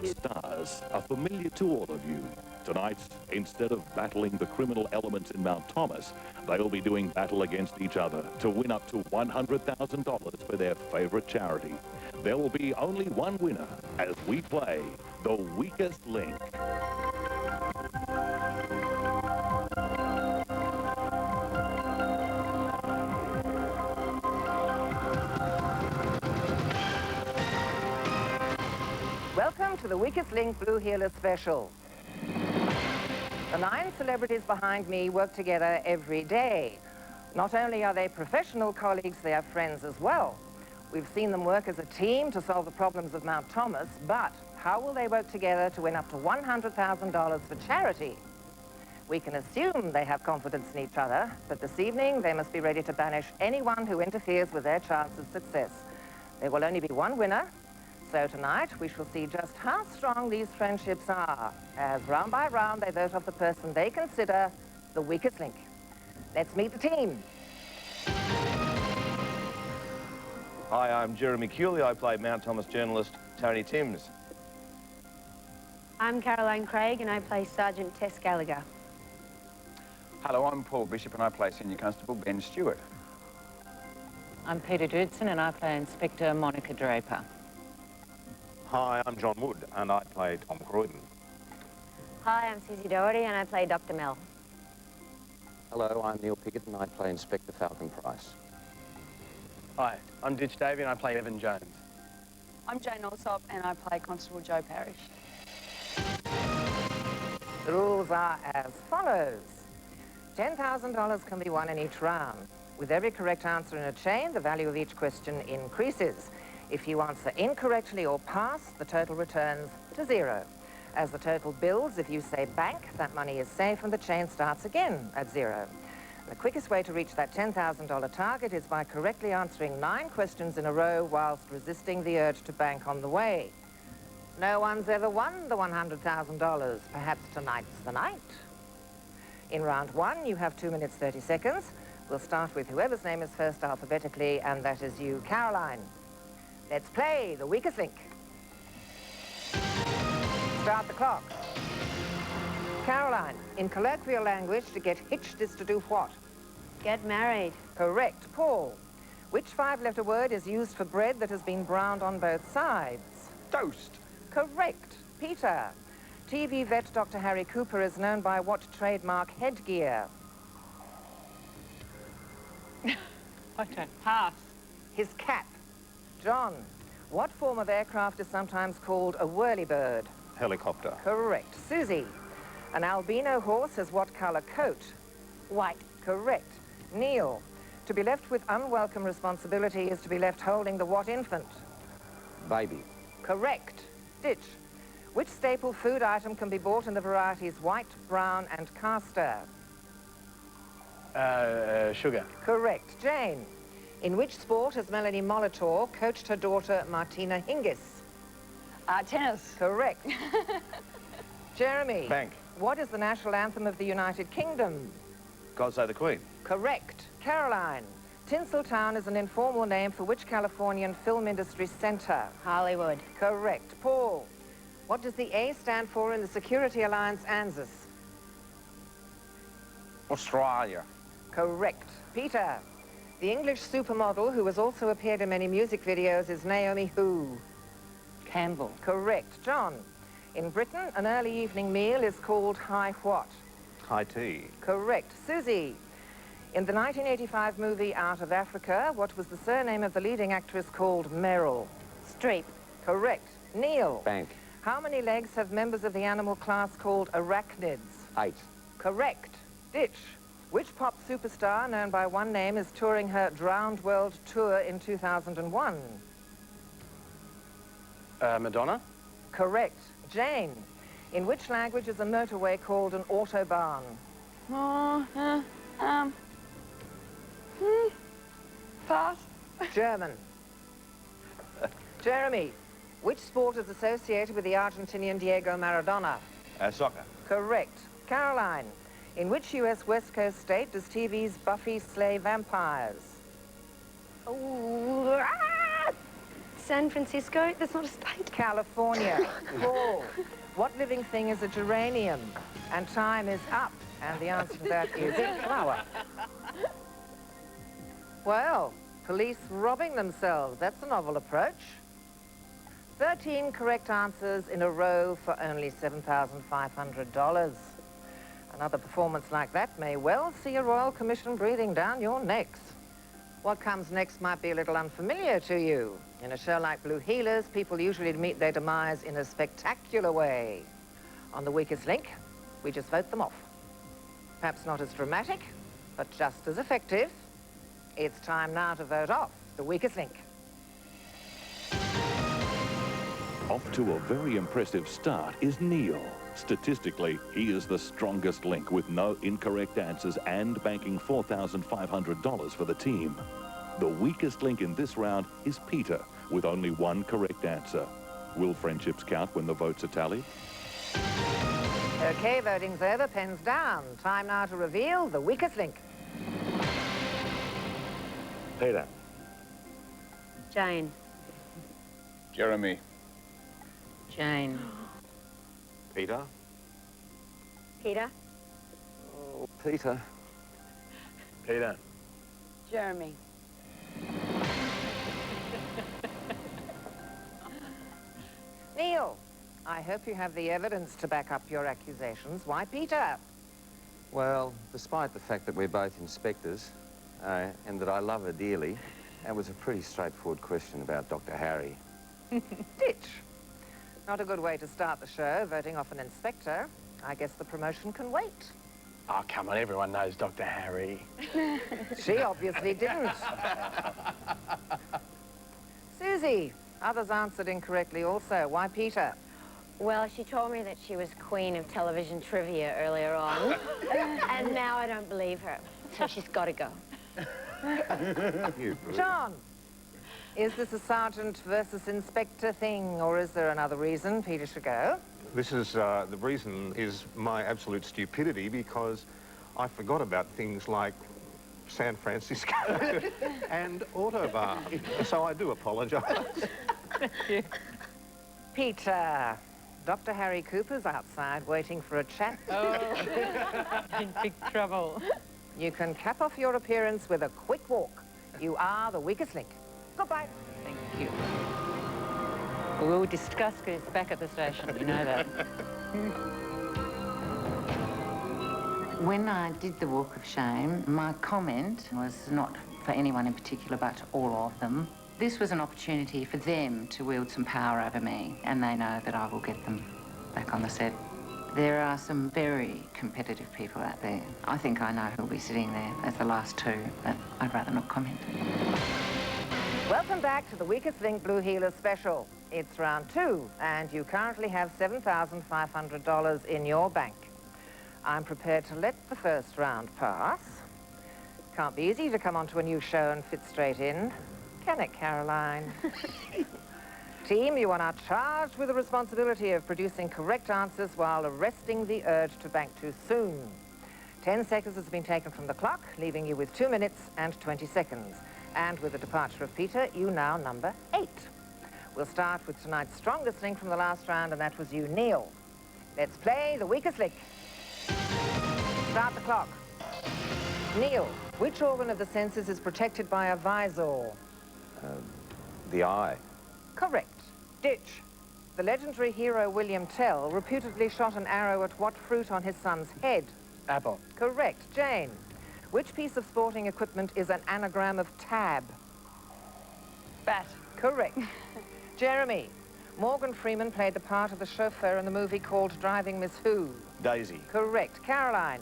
Hollywood stars are familiar to all of you. Tonight, instead of battling the criminal elements in Mount Thomas, they'll be doing battle against each other to win up to $100,000 for their favorite charity. There will be only one winner as we play The Weakest Link. Welcome to the Weakest Link Blue Heeler special. The 9 celebrities behind me work together every day. Not only are they professional colleagues, they are friends as well. We've seen them work as a team to solve the problems of Mount Thomas, but how will they work together to win up to $100,000 for charity? We can assume they have confidence in each other, but this evening they must be ready to banish anyone who interferes with their chance of success. There will only be one winner. So tonight, we shall see just how strong these friendships are, as round by round they vote off the person they consider the weakest link. Let's meet the team. Hi, I'm Jeremy Cooley. I play Mount Thomas journalist Tony Timms. I'm Caroline Craig and I play Sergeant Tess Gallagher. Hello, I'm Paul Bishop and I play Senior Constable Ben Stewart. I'm Peter Doodson and I play Inspector Monica Draper. Hi, I'm John Wood, and I play Tom Croydon. Hi, I'm Susie Doherty and I play Dr. Mel. Hello, I'm Neil Pickett and I play Inspector Falcon Price. Hi, I'm Ditch Davey and I play Evan Jones. I'm Jane Alsop and I play Constable Joe Parrish. The rules are as follows. $10,000 can be won in each round. With every correct answer in a chain, the value of each question increases. If you answer incorrectly or pass, the total returns to 0. As the total builds, if you say bank, that money is safe and the chain starts again at 0. The quickest way to reach that $10,000 target is by correctly answering 9 questions in a row whilst resisting the urge to bank on the way. No one's ever won the $100,000. Perhaps tonight's the night. In round 1, you have 2 minutes 30 seconds. We'll start with whoever's name is first alphabetically, and that is you, Caroline. Let's play The Weakest Link. Start the clock. Caroline, in colloquial language, to get hitched is to do what? Get married. Correct. Paul, which 5-letter word is used for bread that has been browned on both sides? Toast. Correct. Peter, TV vet Dr. Harry Cooper is known by what trademark headgear? I don't pass. His cap. John, what form of aircraft is sometimes called a whirlybird? Helicopter. Correct. Susie, an albino horse has what colour coat? White. Correct. Neil, to be left with unwelcome responsibility is to be left holding the what infant? Baby. Correct. Ditch, which staple food item can be bought in the varieties white, brown and caster? Sugar. Correct. Jane, in which sport has Melanie Molitor coached her daughter Martina Hingis? Tennis. Correct. Jeremy. Bank. What is the national anthem of the United Kingdom? God Save the Queen. Correct. Caroline. Tinseltown is an informal name for which Californian film industry center? Hollywood. Correct. Paul. What does the A stand for in the Security Alliance ANZUS? Australia. Correct. Peter. The English supermodel who has also appeared in many music videos is Naomi who? Campbell. Correct. John. In Britain, an early evening meal is called high what? High tea. Correct. Susie. In the 1985 movie Out of Africa, what was the surname of the leading actress called Meryl? Streep. Correct. Neil. Bank. How many legs have members of the animal class called arachnids? 8. Correct. Ditch. Which pop superstar, known by one name, is touring her Drowned World Tour in 2001? Madonna. Correct. Jane. In which language is a motorway called an autobahn? Pass. German. Jeremy. Which sport is associated with the Argentinian Diego Maradona? Soccer. Correct. Caroline. In which U.S. West Coast state does TV's Buffy slay vampires? Ooh, San Francisco? That's not a state. California. Paul. What living thing is a geranium? And time is up. And the answer to that is flower. Well, police robbing themselves. That's a novel approach. 13 correct answers in a row for only $7,500. Another performance like that may well see a Royal Commission breathing down your necks. What comes next might be a little unfamiliar to you. In a show like Blue Heelers, people usually meet their demise in a spectacular way. On The Weakest Link, we just vote them off. Perhaps not as dramatic, but just as effective. It's time now to vote off The Weakest Link. Off to a very impressive start is Neil. Statistically, he is the strongest link with no incorrect answers and banking $4,500 for the team. The weakest link in this round is Peter, with only one correct answer. Will friendships count when the votes are tallied? Okay, voting's over, pens down. Time now to reveal the weakest link. Peter. Jane. Jeremy. Jane. Peter. Peter. Oh, Peter. Peter. Jeremy. Neil, I hope you have the evidence to back up your accusations. Why Peter? Well, despite the fact that we're both inspectors and that I love her dearly, that was a pretty straightforward question about Dr. Harry. Ditch. Not a good way to start the show, voting off an inspector. I guess the promotion can wait. Oh, come on, everyone knows Dr. Harry. She obviously didn't. Susie, others answered incorrectly also. Why Peter? Well, she told me that she was queen of television trivia earlier on, and now I don't believe her, so she's got to go. John, is this a sergeant versus inspector thing, or is there another reason Peter should go? This is, the reason is my absolute stupidity, because I forgot about things like San Francisco and Autobar. So I do apologise. Thank you. Peter, Dr. Harry Cooper's outside waiting for a chat. Oh, in big trouble. You can cap off your appearance with a quick walk. You are the weakest link. Goodbye. Thank you. We'll discuss this back at the station, you know that. When I did the Walk of Shame, my comment was not for anyone in particular, but all of them. This was an opportunity for them to wield some power over me, and they know that I will get them back on the set. There are some very competitive people out there. I think I know who'll be sitting there as the last two, but I'd rather not comment. Welcome back to the Weakest Link Blue Heelers special. It's round 2, and you currently have $7,500 in your bank. I'm prepared to let the first round pass. Can't be easy to come onto a new show and fit straight in. Can it, Caroline? Team, you are now charged with the responsibility of producing correct answers while arresting the urge to bank too soon. 10 seconds has been taken from the clock, leaving you with 2 minutes and 20 seconds. And with the departure of Peter, you now number 8. We'll start with tonight's strongest link from the last round, and that was you, Neil. Let's play the weakest link. Start the clock. Neil, which organ of the senses is protected by a visor? The eye. Correct. Ditch. The legendary hero William Tell reputedly shot an arrow at what fruit on his son's head? Apple. Correct. Jane, which piece of sporting equipment is an anagram of tab? Bat. Correct. Jeremy, Morgan Freeman played the part of the chauffeur in the movie called Driving Miss Who? Daisy. Correct. Caroline,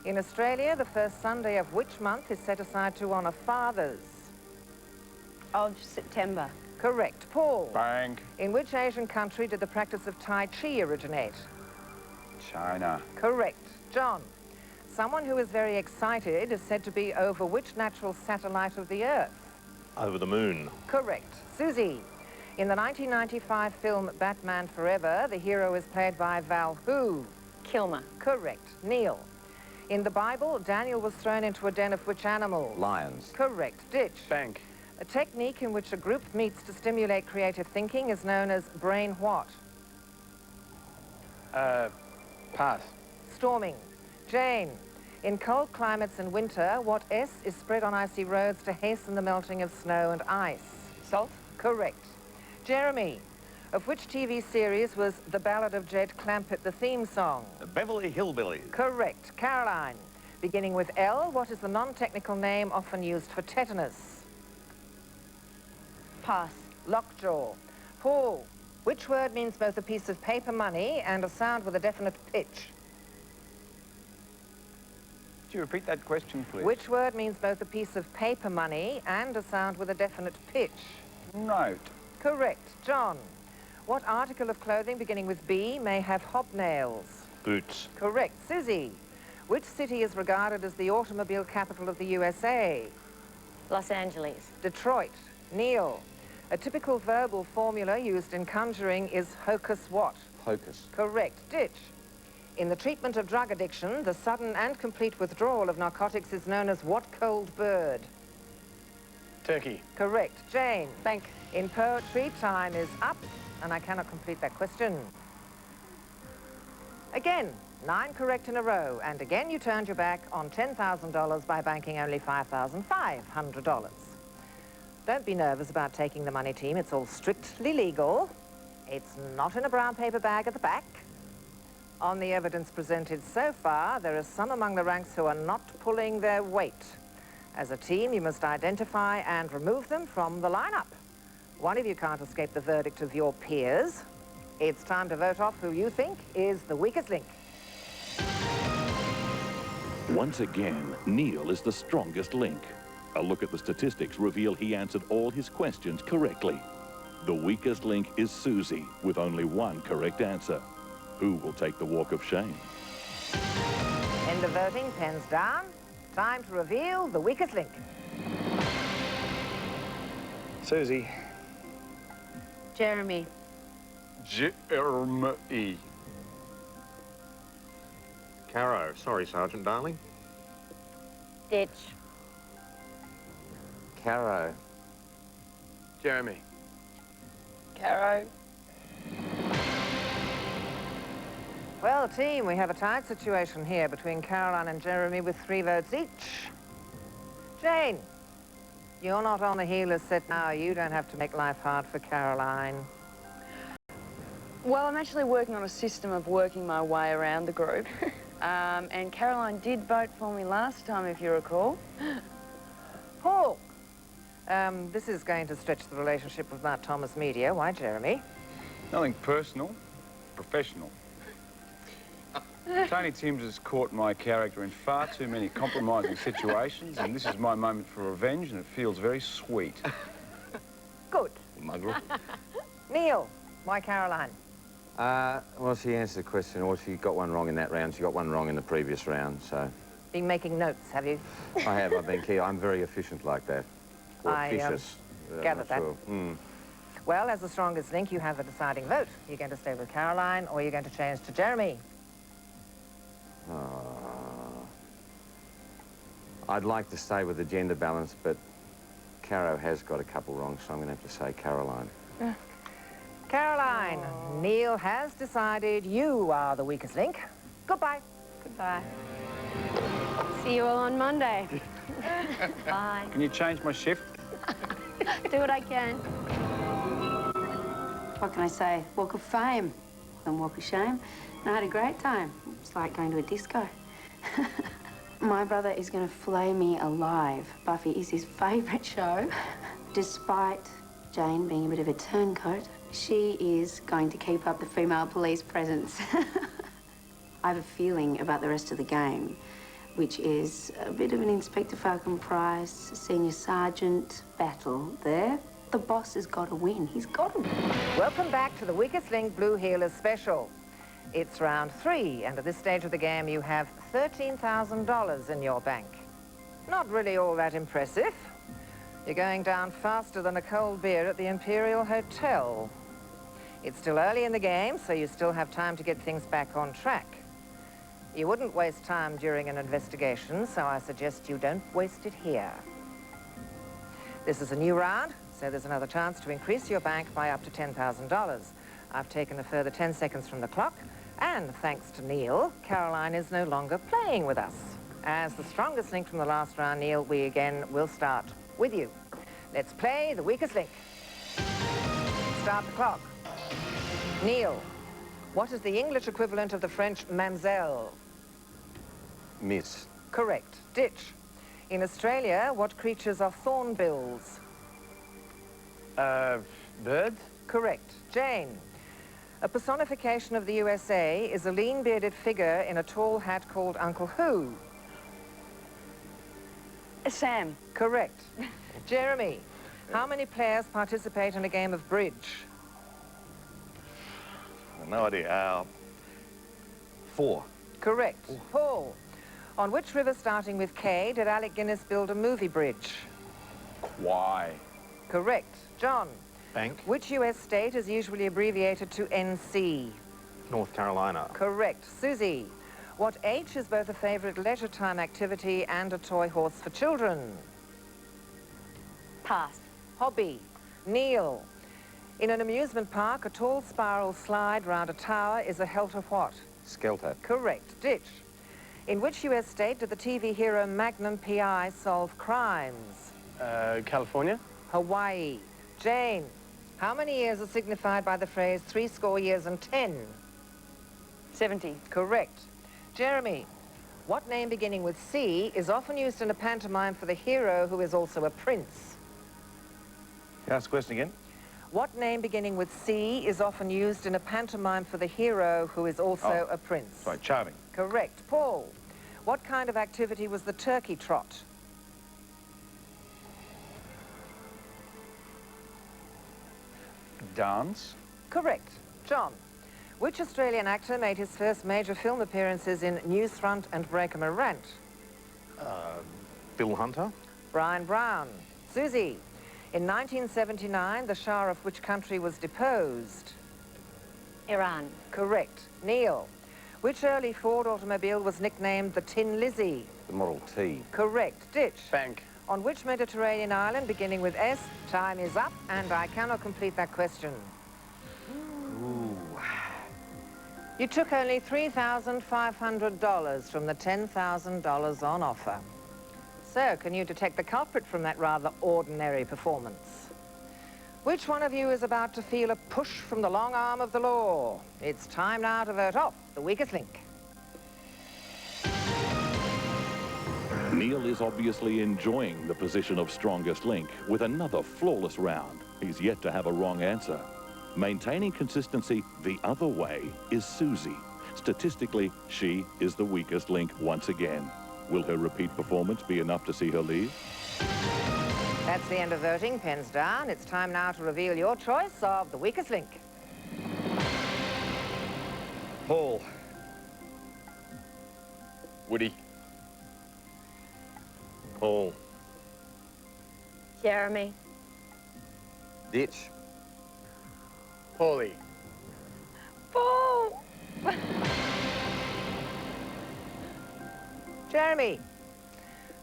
in Australia, the first Sunday of which month is set aside to honour fathers? Of September. Correct. Paul, Bang. in which Asian country did the practice of Tai Chi originate? China. Correct. John, someone who is very excited is said to be over which natural satellite of the Earth? Over the moon. Correct. Susie, in the 1995 film Batman Forever, the hero is played by Val who? Kilmer. Correct. Neil, in the Bible, Daniel was thrown into a den of which animal? Lions. Correct. Ditch. Bank. A technique in which a group meets to stimulate creative thinking is known as brain what? Pass. Storming. Jane, in cold climates and winter, what S is spread on icy roads to hasten the melting of snow and ice? Salt. Correct. Jeremy, of which TV series was The Ballad of Jed Clampett the theme song? The Beverly Hillbillies. Correct. Caroline, beginning with L, what is the non-technical name often used for tetanus? Pass. Lockjaw. Paul, which word means both a piece of paper money and a sound with a definite pitch? Could you repeat that question, please? Which word means both a piece of paper money and a sound with a definite pitch? Note. Correct. John, what article of clothing beginning with B may have hobnails? Boots. Correct. Susie, which city is regarded as the automobile capital of the USA? Los Angeles. Detroit. Neil, a typical verbal formula used in conjuring is hocus what? Hocus. Correct. Ditch, in the treatment of drug addiction, the sudden and complete withdrawal of narcotics is known as what cold bird? Turkey. Correct. Jane, Bank. in poetry, time is up, and I cannot complete that question. Again, 9 correct in a row, and again you turned your back on $10,000 by banking only $5,500. Don't be nervous about taking the money, team. It's all strictly legal. It's not in a brown paper bag at the back. On the evidence presented so far, there are some among the ranks who are not pulling their weight. As a team, you must identify and remove them from the lineup. One of you can't escape the verdict of your peers. It's time to vote off who you think is the weakest link. Once again, Neil is the strongest link. A look at the statistics reveal he answered all his questions correctly. The weakest link is Susie, with only 1 correct answer. Who will take the walk of shame? End of voting, pens down. Time to reveal the weakest link. Susie. Jeremy. Jeremy. Caro. Sorry, Sergeant, darling. Ditch. Caro. Jeremy. Caro. Well, team, we have a tight situation here between Caroline and Jeremy with 3 votes each. Jane, you're not on the heelers set now. You don't have to make life hard for Caroline. Well, I'm actually working on a system of working my way around the group. And Caroline did vote for me last time, if you recall. Paul, this is going to stretch the relationship with Mount Thomas Media. Why, Jeremy? Nothing personal, professional. Tony Timms has caught my character in far too many compromising situations, and this is my moment for revenge, and it feels very sweet. Good. Muggle. Neil, why Caroline? Well, she answered the question, or she got one wrong in that round. She got one wrong in the previous round, so... Been making notes, have you? I have. I've been key. I'm very efficient like that. Or officious. Gathered that. Sure. Well, as the strongest link, you have a deciding vote. You're going to stay with Caroline, or you're going to change to Jeremy. I'd like to stay with the gender balance, but Caro has got a couple wrong, so I'm going to have to say Caroline. Caroline, Neil has decided you are the weakest link. Goodbye. Goodbye. See you all on Monday. Bye. Can you change my shift? Do what I can. What can I say? Walk of fame and walk of shame. And I had a great time. It's like going to a disco. My brother is going to flay me alive. Buffy is his favourite show. Despite Jane being a bit of a turncoat, she is going to keep up the female police presence. I have a feeling about the rest of the game, which is a bit of an Inspector Falcon Price, Senior Sergeant battle there. The boss has got to win. He's got to win. Welcome back to the Weakest Link Blue Heelers special. It's round 3, and at this stage of the game, you have $13,000 in your bank. Not really all that impressive. You're going down faster than a cold beer at the Imperial Hotel. It's still early in the game, so you still have time to get things back on track. You wouldn't waste time during an investigation, so I suggest you don't waste it here. This is a new round, so there's another chance to increase your bank by up to $10,000. I've taken a further 10 seconds from the clock. And thanks to Neil, Caroline is no longer playing with us. As the strongest link from the last round, Neil, we again will start with you. Let's play the weakest link. Start the clock. Neil, what is the English equivalent of the French mamselle? Miss. Correct. Ditch. In Australia, what creatures are thornbills? Birds? Correct. Jane, a personification of the USA is a lean-bearded figure in a tall hat called Uncle Who. Sam. Correct. Jeremy, how many players participate in a game of bridge? No idea. 4. Correct. Ooh. Paul, on which river starting with K did Alec Guinness build a movie bridge? Kwai. Correct. John, Bank. which US state is usually abbreviated to NC? North Carolina. Correct. Susie, what H is both a favourite leisure time activity and a toy horse for children? Pass. Hobby. Neil, in an amusement park, a tall spiral slide round a tower is a helter what? Skelter. Correct. Ditch. In which US state did the TV hero Magnum P.I. solve crimes? California? Hawaii. Jane, how many years are signified by the phrase 70 years and 10? 70. Correct. Jeremy, what name beginning with C is often used in a pantomime for the hero who is also a prince? Can I ask the question again? What name beginning with C is often used in a pantomime for the hero who is also a prince? Sorry, Charming. Correct. Paul, what kind of activity was the turkey trot? Dance. Correct. John, which Australian actor made his first major film appearances in Newsfront and Break 'em a Rant? Bill Hunter. Brian Brown. Susie, in 1979, the Shah of which country was deposed? Iran. Correct. Neil, which early Ford automobile was nicknamed the Tin Lizzie? The Model T. Correct. Ditch. Bank. On which Mediterranean island beginning with S? Time is up, and I cannot complete that question. Ooh. You took only $3,500 from the $10,000 on offer. So, can you detect the culprit from that rather ordinary performance? Which one of you is about to feel a push from the long arm of the law? It's time now to vote off the weakest link. Neil is obviously enjoying the position of strongest link with another flawless round. He's yet to have a wrong answer. Maintaining consistency the other way is Susie. Statistically, she is the weakest link once again. Will her repeat performance be enough to see her leave? That's the end of voting. Pens down. It's time now to reveal your choice of the weakest link. Paul. Woody. Paul. Jeremy. Ditch. Paulie. Paul! Jeremy.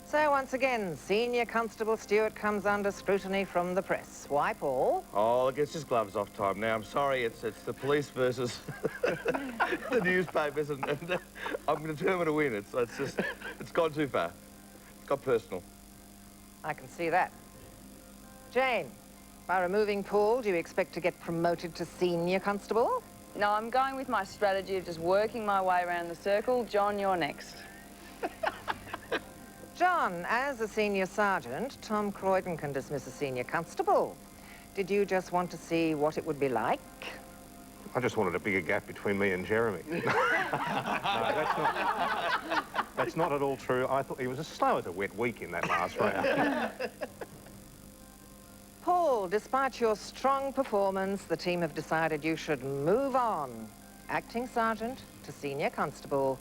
So once again, Senior Constable Stewart comes under scrutiny from the press. Why, Paul? Oh, look, it's just gloves off time now. I'm sorry, it's the police versus the newspapers, and I'm determined to win. It's gone too far. It's got personal. I can see that. Jane, by removing Paul, do you expect to get promoted to Senior Constable? No, I'm going with my strategy of just working my way around the circle. John, you're next. John, as a Senior Sergeant, Tom Croydon can dismiss a Senior Constable. Did you just want to see what it would be like? I just wanted a bigger gap between me and Jeremy. No, that's not at all true. I thought he was as slow as a wet week in that last round. Paul, despite your strong performance, the team have decided you should move on. Acting Sergeant to Senior Constable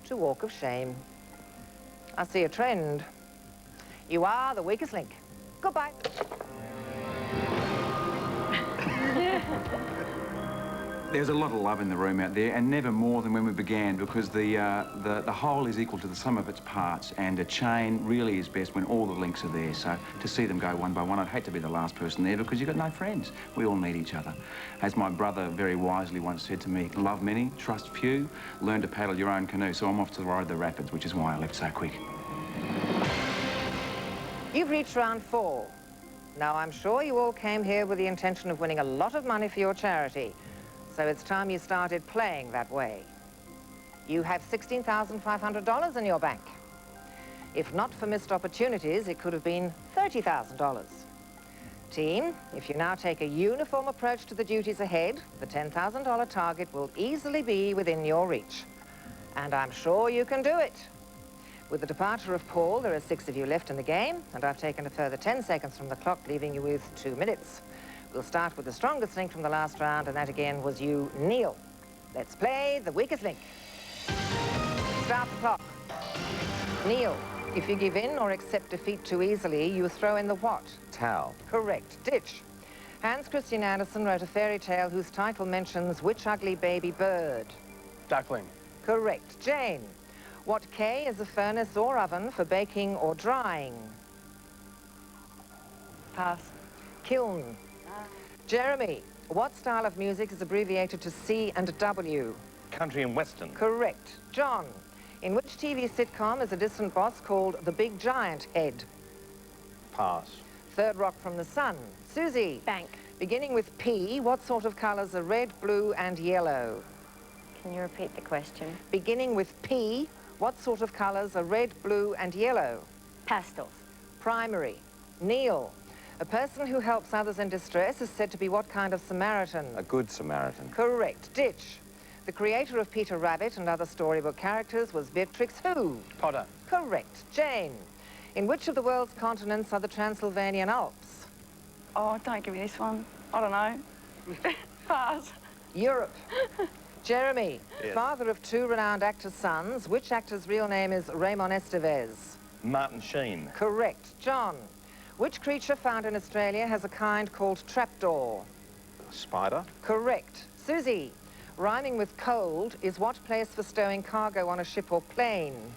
to Walk of Shame. I see a trend. You are the weakest link. Goodbye. There's a lot of love in the room out there, and never more than when we began, because the whole is equal to the sum of its parts, and a chain really is best when all the links are there. So to see them go one by one, I'd hate to be the last person there, because you've got no friends. We all need each other. As my brother very wisely once said to me, love many, trust few, learn to paddle your own canoe. So I'm off to ride the rapids, which is why I left so quick. You've reached round 4. Now, I'm sure you all came here with the intention of winning a lot of money for your charity. So it's time you started playing that way. You have $16,500 in your bank. If not for missed opportunities, it could have been $30,000. Team, if you now take a uniform approach to the duties ahead, the $10,000 target will easily be within your reach. And I'm sure you can do it. With the departure of Paul, there are 6 of you left in the game, and I've taken a further 10 seconds from the clock, leaving you with 2 minutes. We'll start with the strongest link from the last round, and that again was you, Neil. Let's play the weakest link. Start the clock. Neil, if you give in or accept defeat too easily, you throw in the what? Towel. Correct. Ditch. Hans Christian Andersen wrote a fairy tale whose title mentions which ugly baby bird? Duckling. Correct. Jane, what K is a furnace or oven for baking or drying? Pass. Kiln. Jeremy, what style of music is abbreviated to C and W? Country and Western. Correct. John, in which TV sitcom is a distant boss called the Big Giant Head? Pass. Third rock from the sun. Susie. Bank. Beginning with P, what sort of colours are red, blue and yellow? Can you repeat the question? Beginning with P, what sort of colours are red, blue and yellow? Pastels. Primary. Neil, a person who helps others in distress is said to be what kind of Samaritan? A good Samaritan. Correct. Ditch. The creator of Peter Rabbit and other storybook characters was Beatrix who? Potter. Correct. Jane, in which of the world's continents are the Transylvanian Alps? Oh, don't give me this one. I don't know. Pass. Europe. Jeremy, Yes. father of 2 renowned actors' sons, which actor's real name is Raymond Estevez? Martin Sheen. Correct. John, which creature found in Australia has a kind called trapdoor? Spider. Correct. Susie, rhyming with cold is what place for stowing cargo on a ship or plane?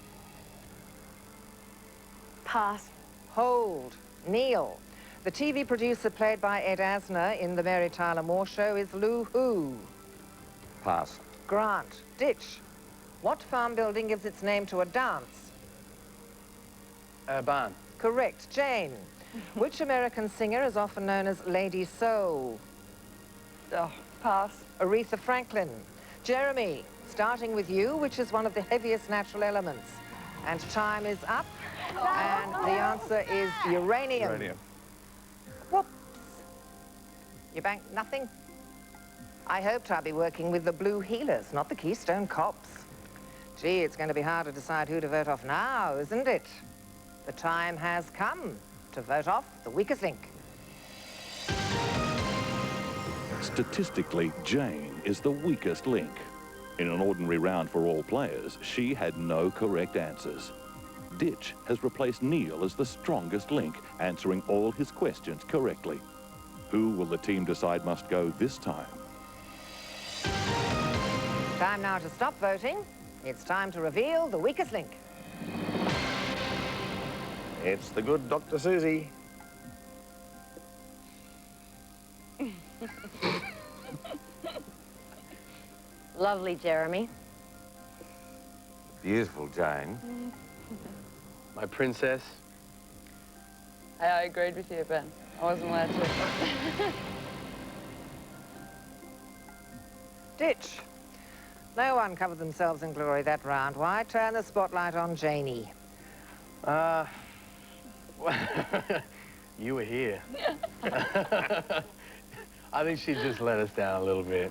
Pass. Hold. Neil, the TV producer played by Ed Asner in the Mary Tyler Moore Show is Lou who? Pass. Grant. Ditch. What farm building gives its name to a dance? Barn. Correct. Jane, which American singer is often known as Lady Soul? Oh, pass. Aretha Franklin. Jeremy, starting with you, which is one of the heaviest natural elements? And time is up, and the answer is uranium. Uranium. Whoops. You banked nothing? I hoped I'd be working with the Blue Healers, not the Keystone Cops. Gee, it's going to be hard to decide who to vote off now, isn't it? The time has come to vote off the weakest link. Statistically, Jane is the weakest link. In an ordinary round for all players, she had no correct answers. Ditch has replaced Neil as the strongest link, answering all his questions correctly. Who will the team decide must go this time? Time now to stop voting. It's time to reveal the weakest link. It's the good Dr. Susie. Lovely, Jeremy. Beautiful Jane. My princess. Hey, I agreed with you, Ben. I wasn't allowed to. Ditch. No one covered themselves in glory that round. Why turn the spotlight on Janie? You were here. I think she just let us down a little bit.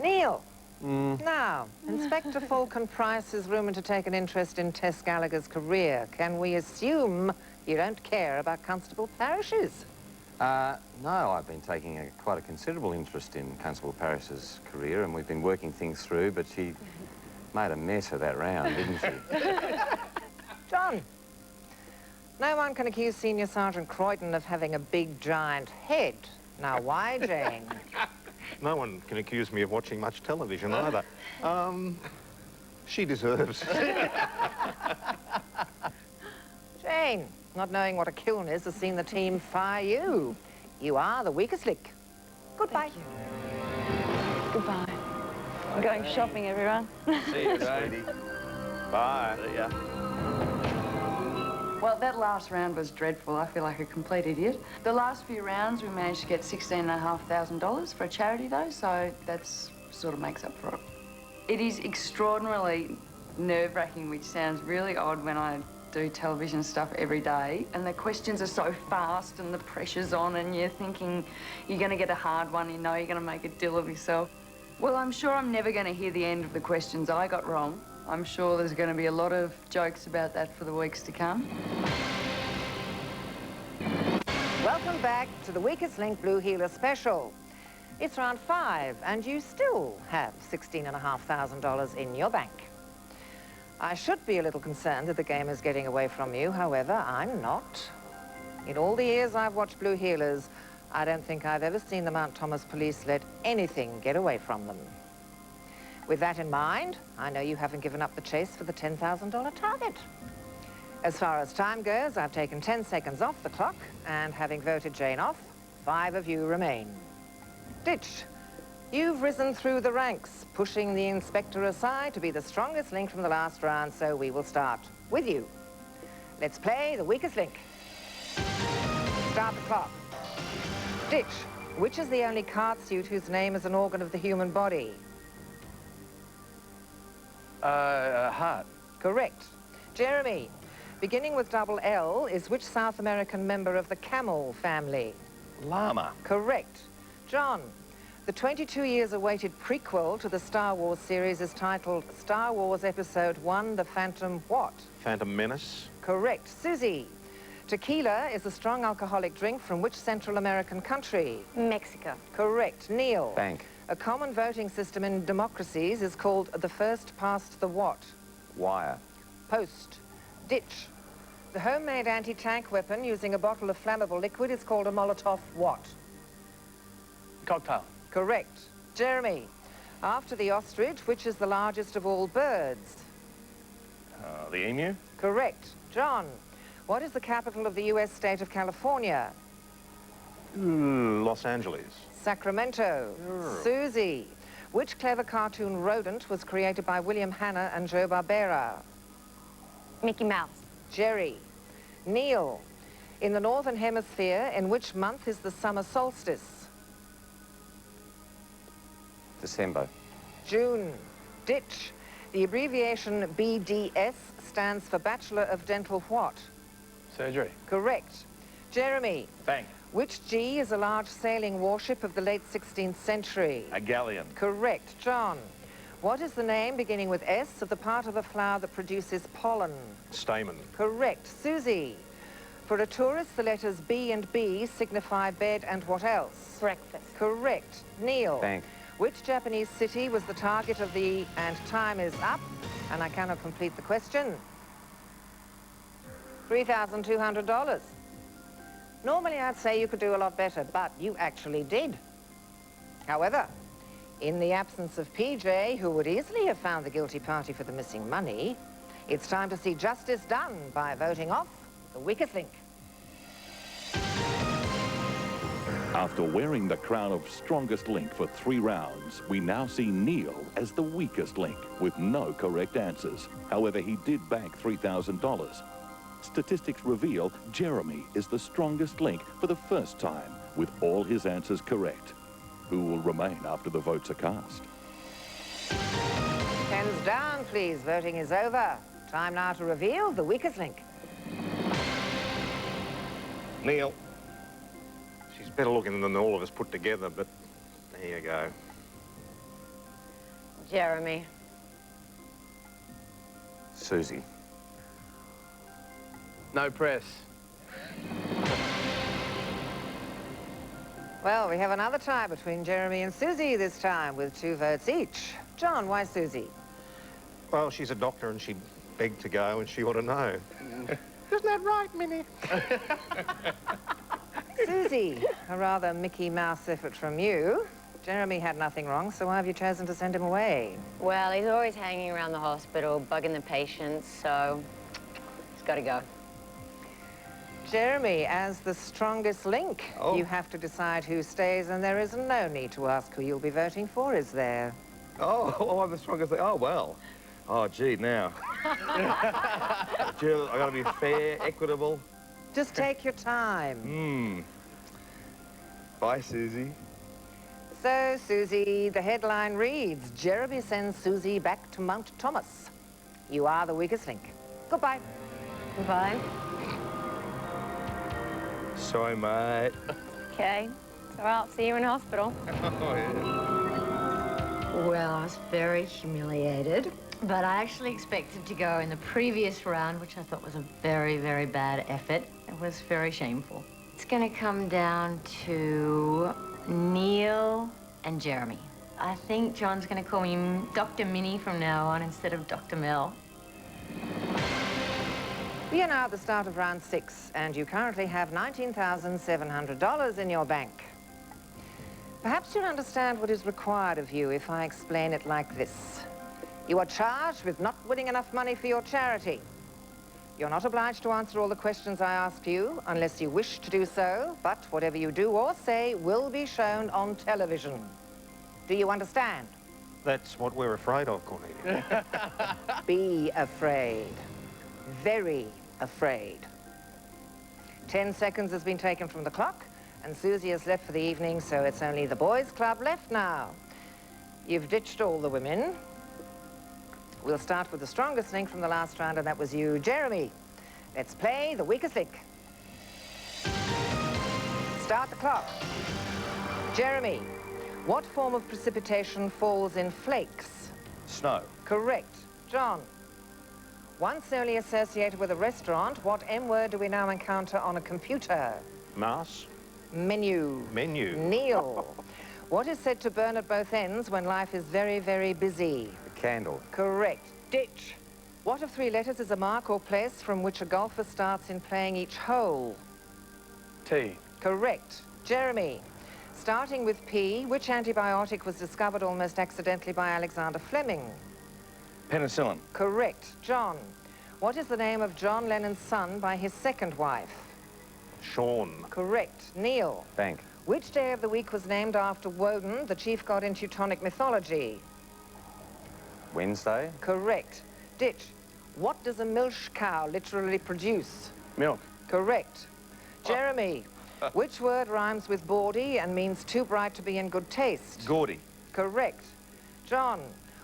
Neil. Now, Inspector Falcon Price is rumoured to take an interest in Tess Gallagher's career. Can we assume you don't care about Constable Parrish's? No, I've been taking quite a considerable interest in Constable Parrish's career, and we've been working things through, but she made a mess of that round, didn't she? John. No one can accuse Senior Sergeant Croydon of having a big, giant head. Now, why, Jane? No one can accuse me of watching much television either. She deserves. Jane, not knowing what a kiln is, has seen the team fire you. You are the weakest link. Goodbye. Goodbye. I'm going shopping, everyone. See you, sweetie. Bye. See ya. Well, that last round was dreadful. I feel like a complete idiot. The last few rounds, we managed to get $16,500 for a charity, though, so that's sort of makes up for it. It is extraordinarily nerve-wracking, which sounds really odd when I do television stuff every day, and the questions are so fast and the pressure's on and you're thinking you're going to get a hard one, you know you're going to make a deal of yourself. Well, I'm sure I'm never going to hear the end of the questions I got wrong. I'm sure there's going to be a lot of jokes about that for the weeks to come. Welcome back to the Weakest Link Blue Heeler special. It's round 5 and you still have $16,500 in your bank. I should be a little concerned that the game is getting away from you. However, I'm not. In all the years I've watched Blue Heelers, I don't think I've ever seen the Mount Thomas police let anything get away from them. With that in mind, I know you haven't given up the chase for the $10,000 target. As far as time goes, I've taken 10 seconds off the clock, and having voted Jane off, 5 of you remain. Ditch. You've risen through the ranks, pushing the inspector aside to be the strongest link from the last round, so we will start with you. Let's play the weakest link. Start the clock. Ditch. Which is the only card suit whose name is an organ of the human body? Heart. Correct. Jeremy. Beginning with double L is which South American member of the camel family? Llama. Correct. John. The 22 years awaited prequel to the Star Wars series is titled Star Wars Episode 1, The Phantom what? Phantom Menace. Correct. Susie. Tequila is a strong alcoholic drink from which Central American country? Mexico. Correct. Neil. Bank. A common voting system in democracies is called the first past the what? Wire. Post. Ditch. The homemade anti-tank weapon using a bottle of flammable liquid is called a Molotov what? Cocktail. Correct. Jeremy. After the ostrich, which is the largest of all birds? The emu. Correct. John. What is the capital of the U.S. state of California? Los Angeles. Sacramento. Susie. Which clever cartoon rodent was created by William Hanna and Joe Barbera? Mickey Mouse. Jerry. Neil. In the Northern Hemisphere, in which month is the summer solstice? December. June. Ditch. The abbreviation BDS stands for Bachelor of Dental what? Surgery. Correct. Jeremy. Bank. Which G is a large sailing warship of the late 16th century? A galleon. Correct. John. What is the name beginning with S of the part of a flower that produces pollen? Stamen. Correct. Susie. For a tourist, the letters B and B signify bed and what else? Breakfast. Correct. Neil. Bank. Which Japanese city was the target of the... And time is up, and I cannot complete the question. $3,200. Normally, I'd say you could do a lot better, but you actually did. However, in the absence of PJ, who would easily have found the guilty party for the missing money, it's time to see justice done by voting off the weakest link. After wearing the crown of strongest link for 3 rounds, we now see Neil as the weakest link with no correct answers. However, he did bank $3,000. Statistics reveal Jeremy is the strongest link for the first time with all his answers correct. Who will remain after the votes are cast? Pens down, please. Voting is over. Time now to reveal the weakest link. Neil. She's better looking than all of us put together, but there you go. Jeremy. Susie. No press. Well, we have another tie between Jeremy and Susie this time with 2 votes each. John, why Susie? Well, she's a doctor and she begged to go and she ought to know. Isn't that right, Minnie? Susie, a rather Mickey Mouse effort from you. Jeremy had nothing wrong, so why have you chosen to send him away? Well, he's always hanging around the hospital, bugging the patients, so he's got to go. Jeremy, as the strongest link, you have to decide who stays, and there is no need to ask who you'll be voting for, is there? Oh, I'm the strongest thing. Oh, well. Oh, gee, now. Jill, I got to be fair, equitable. Just take your time. Bye, Susie. So, Susie, the headline reads, Jeremy sends Susie back to Mount Thomas. You are the weakest link. Goodbye. Goodbye. Sorry, mate. Okay. So I'll see you in hospital. Oh, yeah. Well, I was very humiliated, but I actually expected to go in the previous round, which I thought was a very, very bad effort. It was very shameful. It's going to come down to Neil and Jeremy. I think John's going to call me Dr. Minnie from now on instead of Dr. Mel. We are now at the start of round 6, and you currently have $19,700 in your bank. Perhaps you'll understand what is required of you if I explain it like this. You are charged with not winning enough money for your charity. You're not obliged to answer all the questions I ask you, unless you wish to do so, but whatever you do or say will be shown on television. Do you understand? That's what we're afraid of, Cornelia. Be afraid. Very afraid. 10 seconds has been taken from the clock, and Susie has left for the evening, so it's only the boys' club left now. You've ditched all the women. We'll start with the strongest link from the last round, and that was you, Jeremy. Let's play the weakest link. Start the clock. Jeremy, what form of precipitation falls in flakes? Snow. Correct. John, once only associated with a restaurant, what M word do we now encounter on a computer? Mouse. Menu. Menu. Neil, what is said to burn at both ends when life is very, very busy? The candle. Correct. Ditch. What of 3 letters is a mark or place from which a golfer starts in playing each hole? T. Correct. Jeremy, starting with P, which antibiotic was discovered almost accidentally by Alexander Fleming? Penicillin. Correct. John, what is the name of John Lennon's son by his second wife? Sean. Correct. Neil, Bank. which day of the week was named after Woden, the chief god in Teutonic mythology? Wednesday. Correct. Ditch, what does a milch cow literally produce? Milk. Correct. Jeremy, which word rhymes with bawdy and means too bright to be in good taste? Gaudy. Correct. John,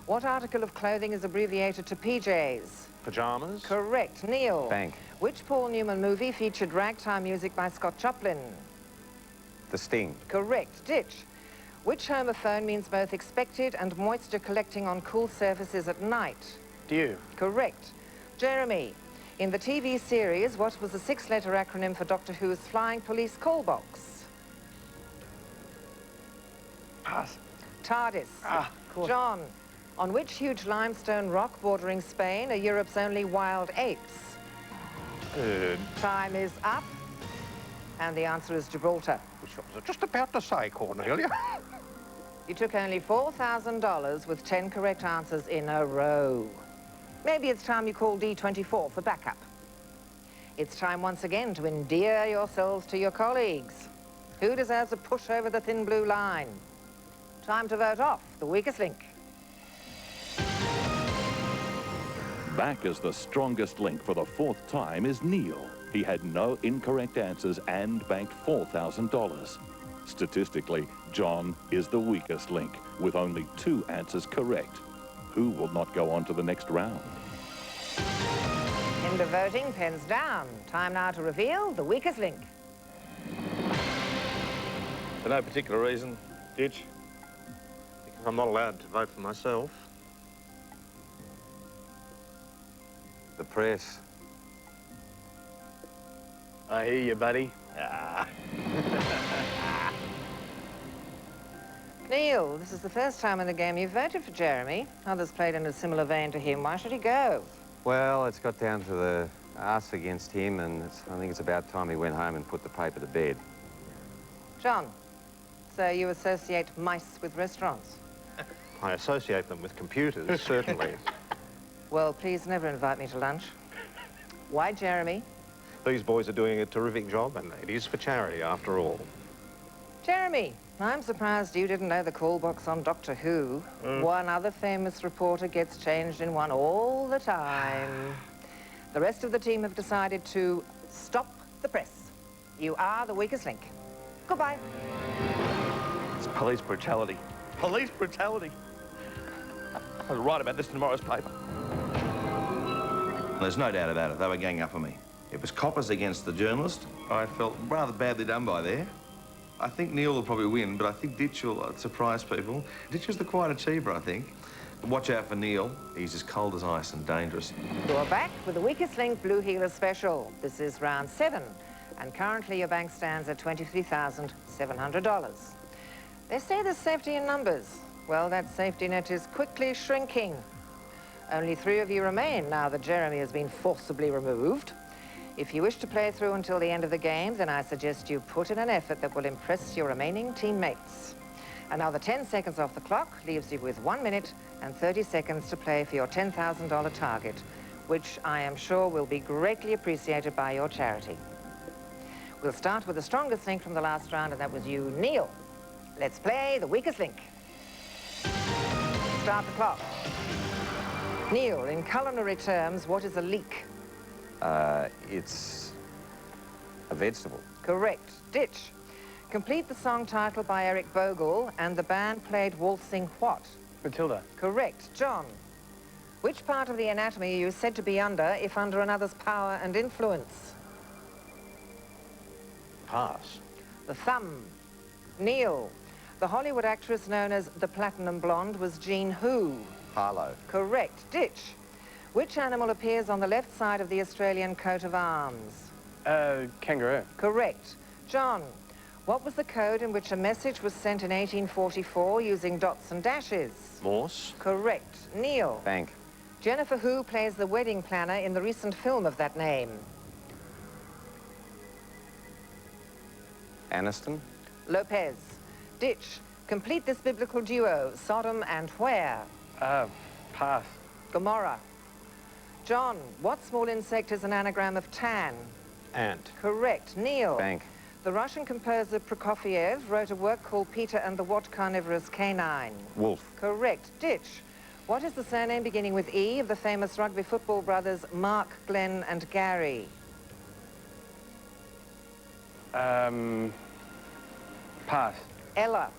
what article of clothing is abbreviated to PJs? Pajamas. Correct. Neil, Bank. which Paul Newman movie featured ragtime music by Scott Joplin? The Sting. Correct. Ditch, which homophone means both expected and moisture collecting on cool surfaces at night? Dew. Correct. Jeremy, in the TV series, what was the 6-letter acronym for Doctor Who's Flying Police Call Box? Pass. TARDIS. Ah, of course. John, on which huge limestone rock bordering Spain are Europe's only wild apes? Time is up. And the answer is Gibraltar. Which I was just about to say, Cornelia. You took only $4,000 with 10 correct answers in a row. Maybe it's time you call D24 for backup. It's time once again to endear yourselves to your colleagues. Who deserves a push over the thin blue line? Time to vote off the weakest link. Back as the strongest link for the 4th time is Neil. He had no incorrect answers and banked $4,000. Statistically, John is the weakest link, with only 2 answers correct. Who will not go on to the next round? End of voting, pens down. Time now to reveal the weakest link. For no particular reason. Ditch. Because I'm not allowed to vote for myself. The press. I hear you, buddy. Neil, this is the first time in the game you've voted for Jeremy. Others played in a similar vein to him. Why should he go? Well, it's got down to the us against him, and I think it's about time he went home and put the paper to bed. John, So you associate mice with restaurants? I associate them with computers, certainly. Well, please never invite me to lunch. Why Jeremy? These boys are doing a terrific job, and it is for charity, after all. Jeremy, I'm surprised you didn't know the call box on Doctor Who. One other famous reporter gets changed in one all the time. The rest of the team have decided to stop the press. You are the weakest link. Goodbye. It's police brutality. Police brutality. I'll write about this in tomorrow's paper. There's no doubt about it. They were ganging up on me. It was coppers against the journalist. I felt rather badly done by there. I think Neil will probably win, but I think Ditch will surprise people. Ditch is the quiet achiever, I think. Watch out for Neil. He's as cold as ice and dangerous. You're back with the weakest link Blue Heeler special. This is round 7, and currently your bank stands at $23,700. They say there's safety in numbers. Well, that safety net is quickly shrinking. Only 3 of you remain now that Jeremy has been forcibly removed. If you wish to play through until the end of the game, then I suggest you put in an effort that will impress your remaining teammates. Another 10 seconds off the clock leaves you with 1 minute and 30 seconds to play for your $10,000 target, which I am sure will be greatly appreciated by your charity. We'll start with the strongest link from the last round, and that was you, Neil. Let's play the weakest link. Start the clock. Neil, in culinary terms, what is a leek? It's a vegetable. Correct. Ditch. Complete the song title by Eric Bogle, and the band played waltzing what? Matilda. Correct. John. Which part of the anatomy are you said to be under if under another's power and influence? Pass. The thumb. Neil. The Hollywood actress known as the Platinum Blonde was Jean who? Harlow. Correct. Ditch. Which animal appears on the left side of the Australian coat of arms? Kangaroo. Correct. John, what was the code in which a message was sent in 1844 using dots and dashes? Morse. Correct. Neil. Bank. Jennifer Who plays the wedding planner in the recent film of that name? Aniston. Lopez. Ditch. Complete this biblical duo, Sodom and where? Pass. Gomorrah. John, what small insect is an anagram of tan? Ant. Correct. Neil. Bank. The Russian composer Prokofiev wrote a work called Peter and the What Carnivorous Canine? Wolf. Correct. Ditch. What is the surname beginning with E of the famous rugby football brothers Mark, Glenn and Gary? Pass. Ella.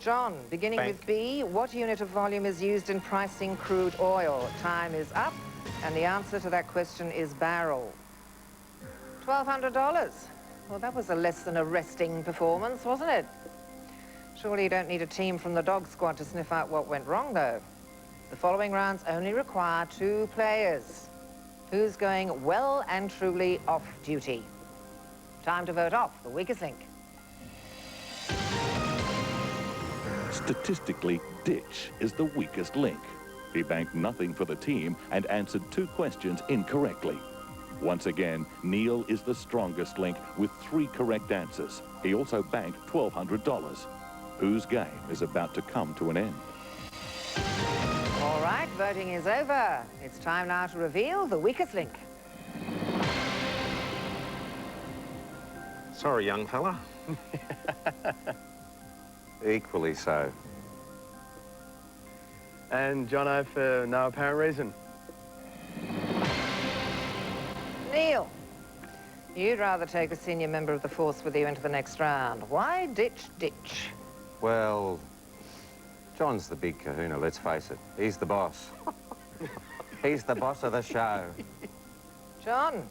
John, beginning Bank. with B, what unit of volume is used in pricing crude oil? Time is up, and the answer to that question is barrel. $1,200. Well, that was a less than arresting performance, wasn't it? Surely you don't need a team from the dog squad to sniff out what went wrong, though. The following rounds only require 2 players. Who's going well and truly off duty? Time to vote off the weakest link. Statistically, Ditch is the weakest link. He banked nothing for the team and answered 2 questions incorrectly. Once again, Neil is the strongest link with 3 correct answers. He also banked $1,200. Whose game is about to come to an end? All right, voting is over. It's time now to reveal the weakest link. Sorry, young fella. Equally so. And Jono, for no apparent reason. Neil, you'd rather take a senior member of the force with you into the next round. Why Ditch? Well, John's the big kahuna, let's face it. He's the boss. He's the boss of the show. John,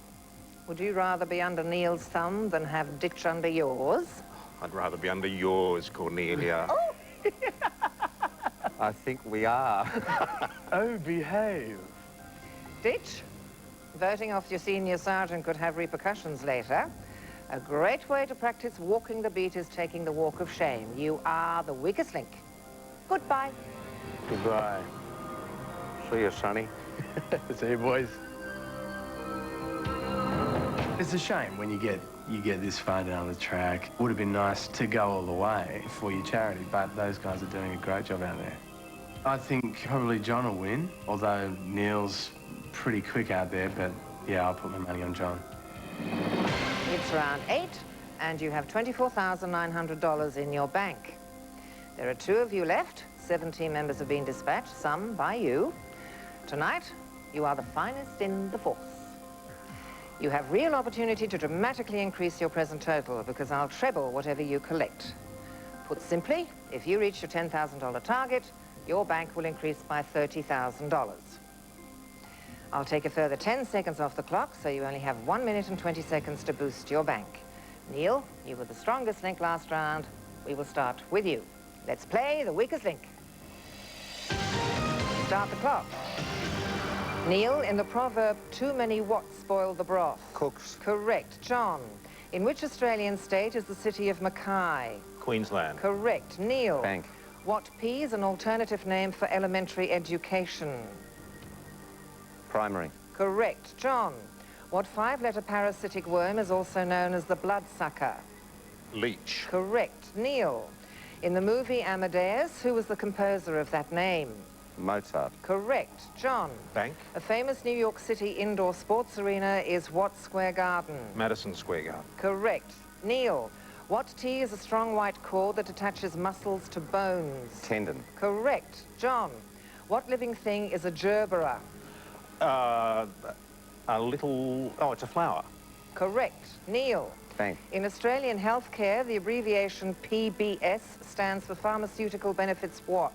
would you rather be under Neil's thumb than have Ditch under yours? I'd rather be under yours, Cornelia. Oh. I think we are. Oh, behave. Ditch, voting off your senior sergeant could have repercussions later. A great way to practice walking the beat is taking the walk of shame. You are the weakest link. Goodbye. Goodbye. See you, Sonny. See you, boys. It's a shame when you get this far down the track. Would have been nice to go all the way for your charity, but those guys are doing a great job out there. I think probably John will win, although Neil's pretty quick out there, but yeah, I'll put my money on John. It's round 8, and you have $24,900 in your bank. There are 2 of you left. 7 team members have been dispatched, some by you. Tonight, you are the finest in the force. You have real opportunity to dramatically increase your present total because I'll treble whatever you collect. Put simply, if you reach your $10,000 target, your bank will increase by $30,000. I'll take a further 10 seconds off the clock, so you only have 1 minute and 20 seconds to boost your bank. Neil, you were the strongest link last round. We will start with you. Let's play the weakest link. Start the clock. Neil, in the proverb, too many what spoil the broth? Cooks. Correct. John, in which Australian state is the city of Mackay? Queensland. Correct. Neil. Bank. What P is an alternative name for elementary education? Primary. Correct. John, what 5-letter parasitic worm is also known as the bloodsucker? Leech. Correct. Neil, in the movie Amadeus, who was the composer of that name? Mozart. Correct. John, Bank. a famous New York City indoor sports arena is what square garden? Madison Square Garden. Correct. Neil, what T is a strong white cord that attaches muscles to bones? Tendon. Correct. John, what living thing is a gerbera? A little... Oh, it's a flower. Correct. Neil, Bank. in Australian healthcare, the abbreviation PBS stands for Pharmaceutical Benefits what?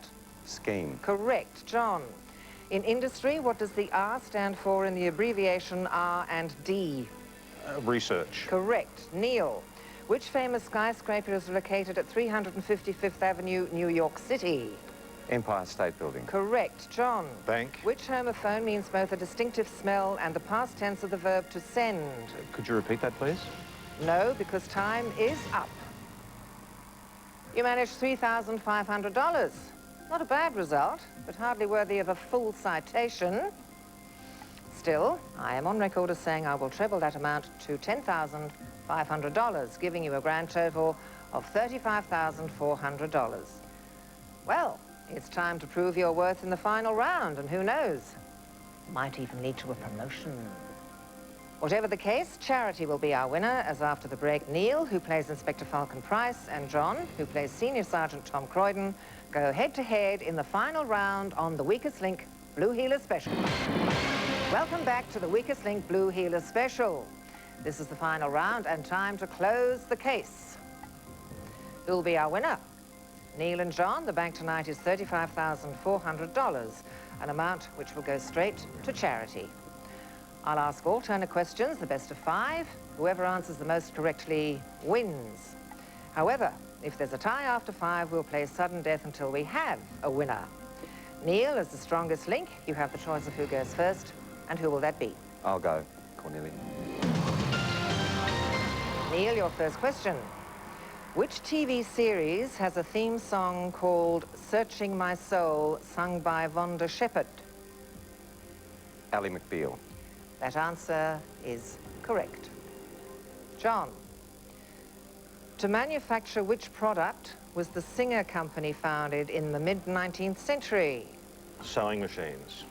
Scheme. Correct. John, in industry, what does the R stand for in the abbreviation R&D? Research. Correct. Neil, which famous skyscraper is located at 355th Avenue, New York City? Empire State Building. Correct. John, Bank. which homophone means both a distinctive smell and the past tense of the verb to send? Could you repeat that, please? No, because time is up. You managed $3,500. Not a bad result, but hardly worthy of a full citation. Still, I am on record as saying I will treble that amount to $10,500, giving you a grand total of $35,400. Well, it's time to prove your worth in the final round, and who knows, might even lead to a promotion. Whatever the case, Charity will be our winner, as after the break, Neil, who plays Inspector Falcon Price, and John, who plays Senior Sergeant Tom Croydon, go head-to-head in the final round on the Weakest Link Blue Heeler Special. Welcome back to the Weakest Link Blue Heeler Special. This is the final round and time to close the case. Who'll be our winner? Neil and John, the bank tonight is $35,400, an amount which will go straight to charity. I'll ask alternate questions, the best of 5. Whoever answers the most correctly wins. However, if there's a tie after 5, we'll play sudden death until we have a winner. Neil, as the strongest link, you have the choice of who goes first, and who will that be? I'll go, Cornelia. Neil, your first question. Which TV series has a theme song called Searching My Soul, sung by Vonda Shepard? Ally McBeal. That answer is correct. John, to manufacture which product was the Singer Company founded in the mid-19th century? Sewing machines.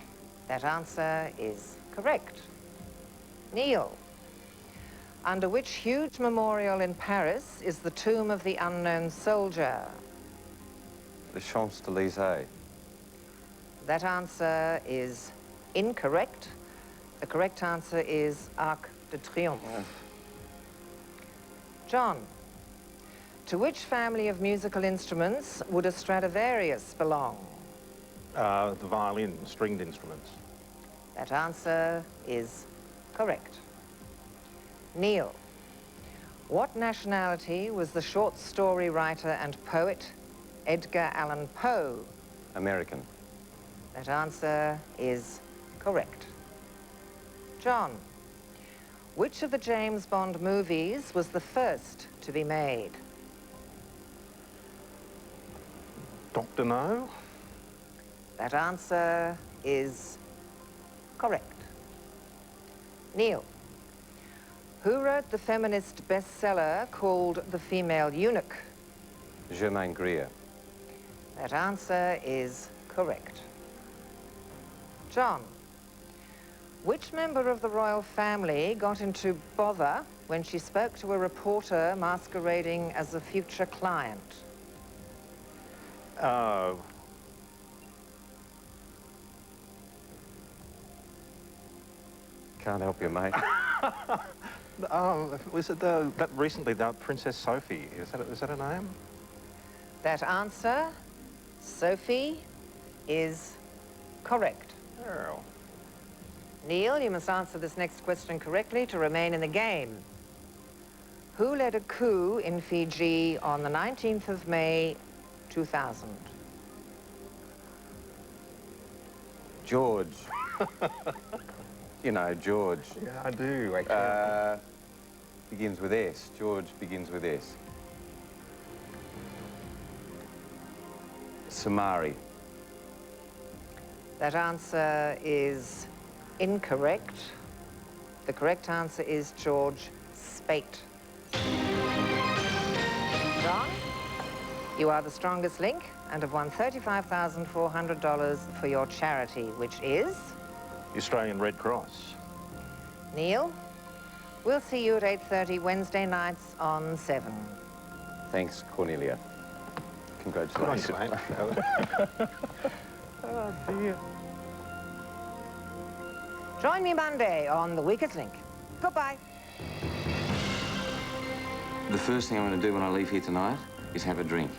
That answer is correct. Neil, under which huge memorial in Paris is the tomb of the unknown soldier? The Champs-Élysées. That answer is incorrect. The correct answer is Arc de Triomphe. John, to which family of musical instruments would a Stradivarius belong? The violin, stringed instruments. That answer is correct. Neil, what nationality was the short story writer and poet Edgar Allan Poe? American. That answer is correct. John, which of the James Bond movies was the first to be made? Dr. No? That answer is correct. Neil, Who wrote the feminist bestseller called The Female Eunuch? Germaine Greer. That answer is correct. John, which member of the royal family got into bother when she spoke to a reporter masquerading as a future client? Oh. Can't help you, mate. Oh, was it that recently, Princess Sophie? Is that her name? That answer, Sophie, is correct. Oh. Neil, you must answer this next question correctly to remain in the game. Who led a coup in Fiji on the 19th of May, 2000? George. You know, George. Yeah, I do, actually. Begins with S. George begins with S. Samari. That answer is incorrect. The correct answer is George Speight. John, you are the strongest link and have won $35,400 for your charity, which is? The Australian Red Cross. Neil, we'll see you at 8:30 Wednesday nights on 7. Thanks, Cornelia. Congratulations. Good on you, mate. Oh, dear. Join me Monday on The Weakest Link. Goodbye. The first thing I'm going to do when I leave here tonight is have a drink.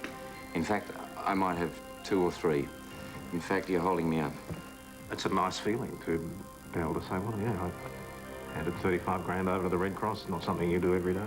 In fact, I might have 2 or 3. In fact, you're holding me up. It's a nice feeling to be able to say, well, yeah, I handed 35 grand over to the Red Cross. Not something you do every day.